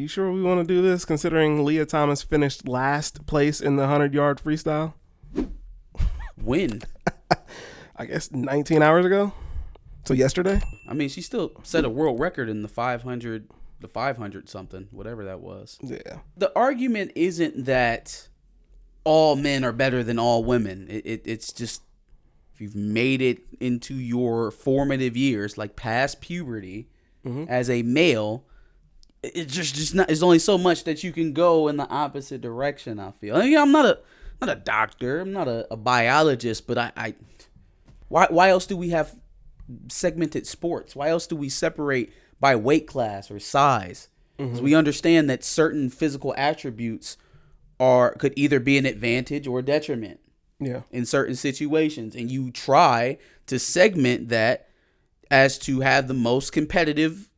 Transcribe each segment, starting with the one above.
You sure we want to do this, considering Lia Thomas finished last place in the 100-yard freestyle? When? I guess 19 hours ago. So yesterday. I mean, she still set a world record in the 500 something, whatever that was. Yeah. The argument isn't that all men are better than all women. It's just, if you've made it into your formative years, like past puberty, as a male, it's just not. There's only so much that you can go in the opposite direction. I feel. I mean, I'm not a doctor. I'm not a biologist. But why else do we have segmented sports? Why else do we separate by weight class or size? Because we understand that certain physical attributes could either be an advantage or a detriment. Yeah. In certain situations, and you try to segment that as to have the most competitive,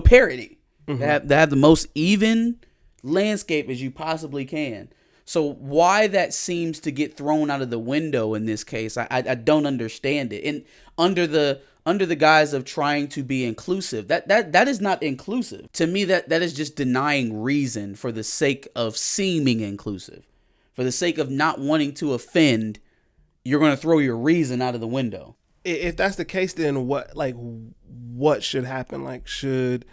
parity, to have the most even landscape as you possibly can. So why that seems to get thrown out of the window in this case, I don't understand it. And under the guise of trying to be inclusive, that is not inclusive. To me, that is just denying reason for the sake of seeming inclusive. For the sake of not wanting to offend, you're going to throw your reason out of the window. If that's the case, then what should happen? Like, should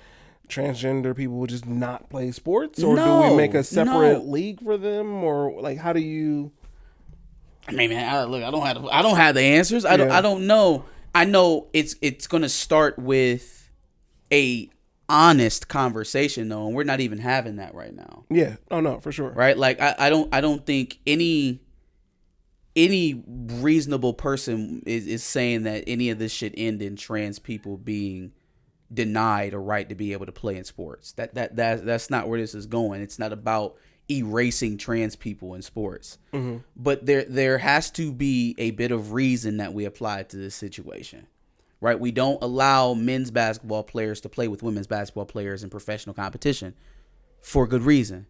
transgender people just not play sports, or do we make a separate league for them, or like how do you? I mean, man, I don't have the answers. I don't know. I know it's going to start with a honest conversation though, and we're not even having that right now. Yeah. Oh no, for sure. Right? Like I don't think any reasonable person is saying that any of this should end in trans people being denied a right to be able to play in sports. That's not where this is going. It's not about erasing trans people in sports. But there has to be a bit of reason that we apply to this situation. Right? We don't allow men's basketball players to play with women's basketball players in professional competition for good reason.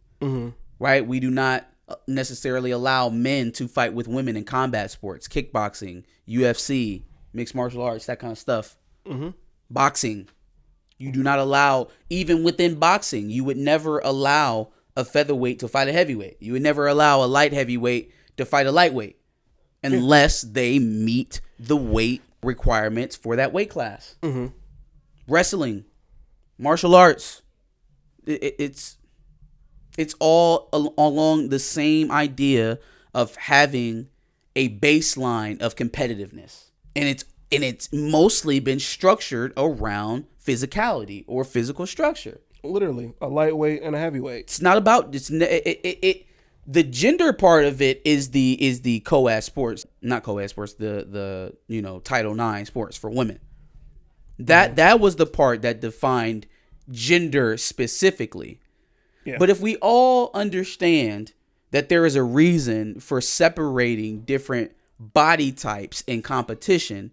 Right? We do not necessarily allow men to fight with women in combat sports, kickboxing, UFC, mixed martial arts, that kind of stuff. Boxing. You do not allow, even within boxing, you would never allow a featherweight to fight a heavyweight. You would never allow a light heavyweight to fight a lightweight unless they meet the weight requirements for that weight class. Wrestling, martial arts, it's all along the same idea of having a baseline of competitiveness, and it's mostly been structured around physicality or physical structure. Literally, a lightweight and a heavyweight. It's not about the gender part of it is the co-ed sports, not co-ed sports, the Title IX sports for women. That was the part that defined gender specifically. Yeah. But if we all understand that there is a reason for separating different body types in competition,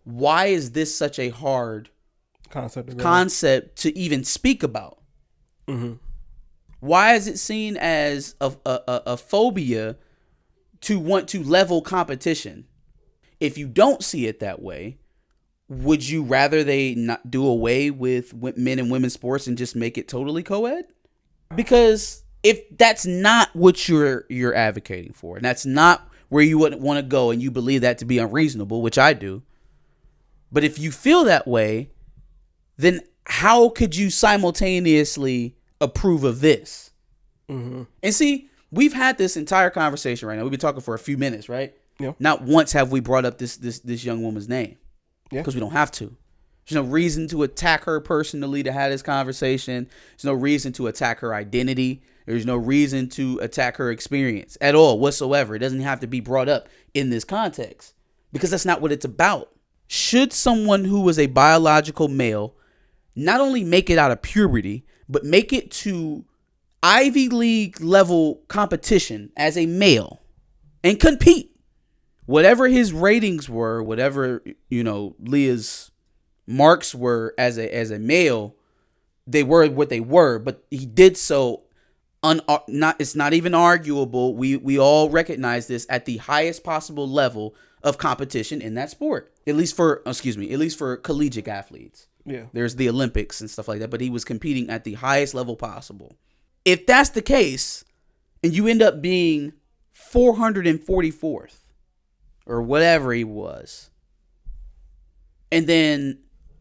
why is this such a hard concept to even speak about? Why is it seen as a phobia to want to level competition? If you don't see it that way, would you rather they not do away with men and women's sports and just make it totally co-ed? Because if that's not what you're advocating for, and that's not where you would want to go, and you believe that to be unreasonable, which I do, but if you feel that way, then how could you simultaneously approve of this? And see, we've had this entire conversation right now. We've been talking for a few minutes, right? Yeah. Not once have we brought up this young woman's name. Yeah. Because we don't have to. There's no reason to attack her personally to have this conversation. There's no reason to attack her identity. There's no reason to attack her experience at all whatsoever. It doesn't have to be brought up in this context because that's not what it's about. Should someone who was a biological male not only make it out of puberty, but make it to Ivy League level competition as a male and compete? Whatever his ratings were, whatever, Leah's marks were as a male, they were what they were, but he did so it's not even arguable. We all recognize this at the highest possible level of competition in that sport. At least for collegiate athletes. Yeah. There's the Olympics and stuff like that, but he was competing at the highest level possible. If that's the case, and you end up being 444th or whatever he was, and then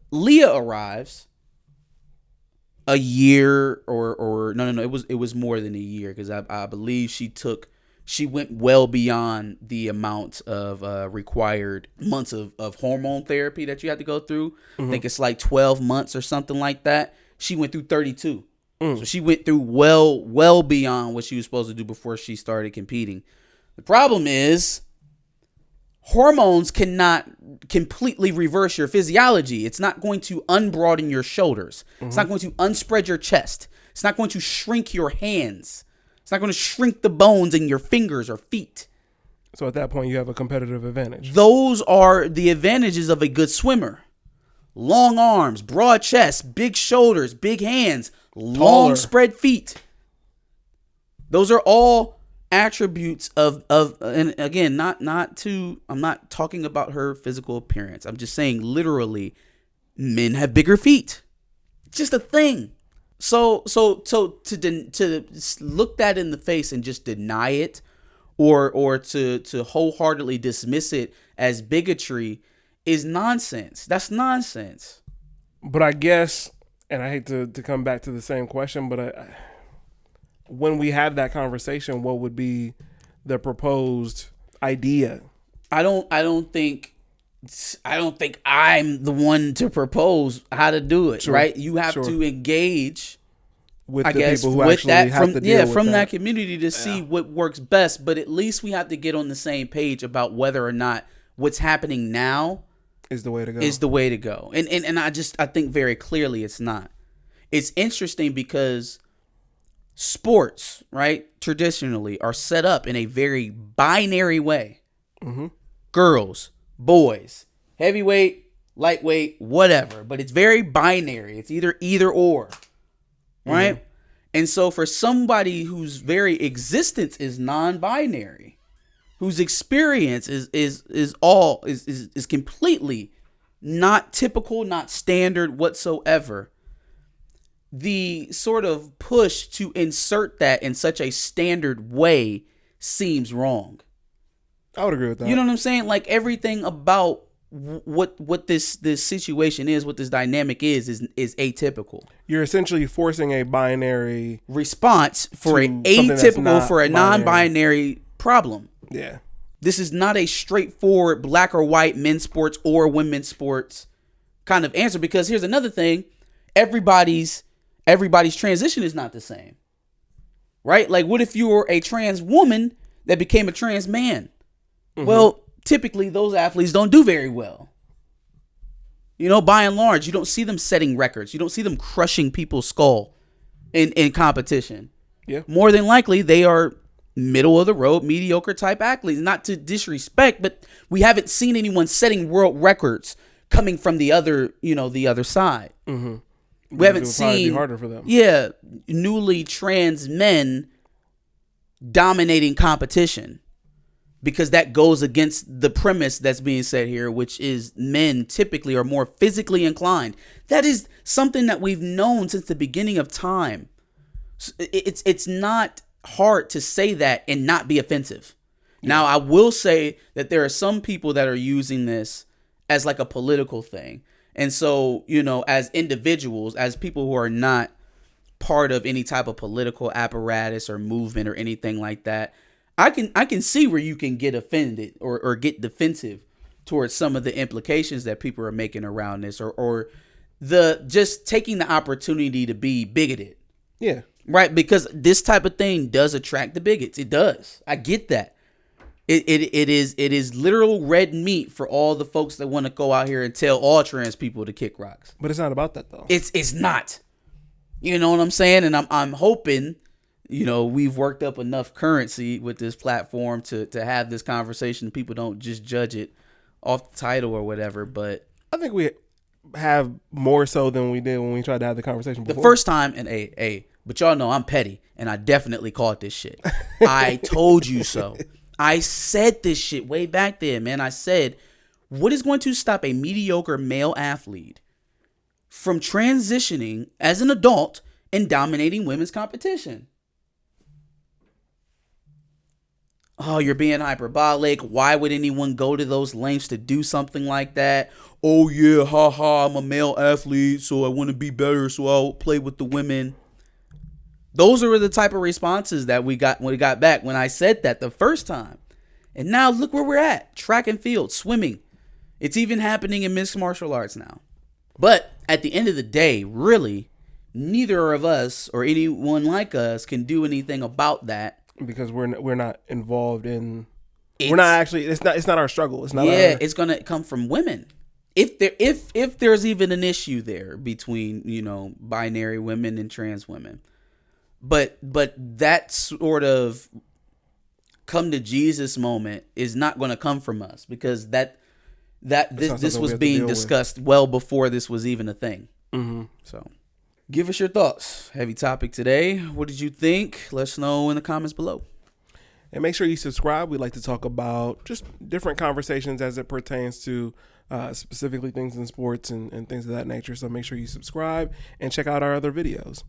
Lia arrives a year or no, it was more than a year, because I believe she went well beyond the amount of required months of hormone therapy that you have to go through. I think it's like 12 months or something like that. She went through 32. So she went through well beyond what she was supposed to do before she started competing. The problem is hormones cannot completely reverse your physiology. It's not going to unbroaden your shoulders. It's not going to unspread your chest. It's not going to shrink your hands. It's not going to shrink the bones in your fingers or feet. So at that point, you have a competitive advantage. Those are the advantages of a good swimmer. Long arms, broad chest, big shoulders, big hands, long spread feet. Those are all attributes of and again, I'm not talking about her physical appearance. I'm just saying literally men have bigger feet. It's just a thing. So to look that in the face and just deny it, or to wholeheartedly dismiss it as bigotry is nonsense. That's nonsense. But I guess, and I hate to come back to the same question, but when we have that conversation, what would be the proposed idea? I don't think I'm the one to propose how to do it, right? You have to engage with the people who actually have to deal with from that community to see what works best. But at least we have to get on the same page about whether or not what's happening now is the way to go. And I think very clearly it's not. It's interesting because sports, right, traditionally are set up in a very binary way. Girls, boys, heavyweight, lightweight, whatever. But it's very binary. It's either or, right? And so for somebody whose very existence is non-binary, whose experience is completely not typical, not standard whatsoever, the sort of push to insert that in such a standard way seems wrong. I would agree with that. You know what I'm saying? Like everything about what this situation is, what this dynamic is atypical. You're essentially forcing a binary response for a atypical for a non-binary problem. Yeah. This is not a straightforward black or white men's sports or women's sports kind of answer, because here's another thing. Everybody's transition is not the same. Right? Like, what if you were a trans woman that became a trans man? Well, typically those athletes don't do very well. You know, by and large, you don't see them setting records. You don't see them crushing people's skull in competition. Yeah. More than likely, they are middle of the road, mediocre type athletes. Not to disrespect, but we haven't seen anyone setting world records coming from the other side. We haven't seen, harder for them. Yeah, newly trans men dominating competition, because that goes against the premise that's being said here, which is men typically are more physically inclined. That is something that we've known since the beginning of time. It's not hard to say that and not be offensive. Now, I will say that there are some people that are using this as like a political thing. And so, you know, as individuals, as people who are not part of any type of political apparatus or movement or anything like that, I can see where you can get offended or get defensive towards some of the implications that people are making around this, or the just taking the opportunity to be bigoted. Yeah. Right? Because this type of thing does attract the bigots. It does. I get that. It is literal red meat for all the folks that want to go out here and tell all trans people to kick rocks. But it's not about that though. It's not. You know what I'm saying? And I'm hoping, you know, we've worked up enough currency with this platform to have this conversation. People don't just judge it off the title or whatever. But I think we have more so than we did when we tried to have the conversation before. The first time, and but y'all know I'm petty, and I definitely caught this shit. I told you so. I said this shit way back then, man. I said, what is going to stop a mediocre male athlete from transitioning as an adult and dominating women's competition? Oh, you're being hyperbolic. Why would anyone go to those lengths to do something like that? Oh, yeah, haha, I'm a male athlete, so I want to be better, so I'll play with the women. Those are the type of responses that we got when we got back when I said that the first time. And now look where we're at. Track and field, swimming. It's even happening in mixed martial arts now. But at the end of the day, really, neither of us or anyone like us can do anything about that. Because we're not involved in. We're not actually. It's not our struggle. It's not. Yeah, it's gonna come from women. If there's even an issue there between binary women and trans women, but that sort of come to Jesus moment is not going to come from us because this was being discussed well before this was even a thing. Mm-hmm. So. Give us your thoughts. Heavy topic today. What did you think? Let us know in the comments below. And make sure you subscribe. We like to talk about just different conversations as it pertains to specifically things in sports and things of that nature. So make sure you subscribe and check out our other videos.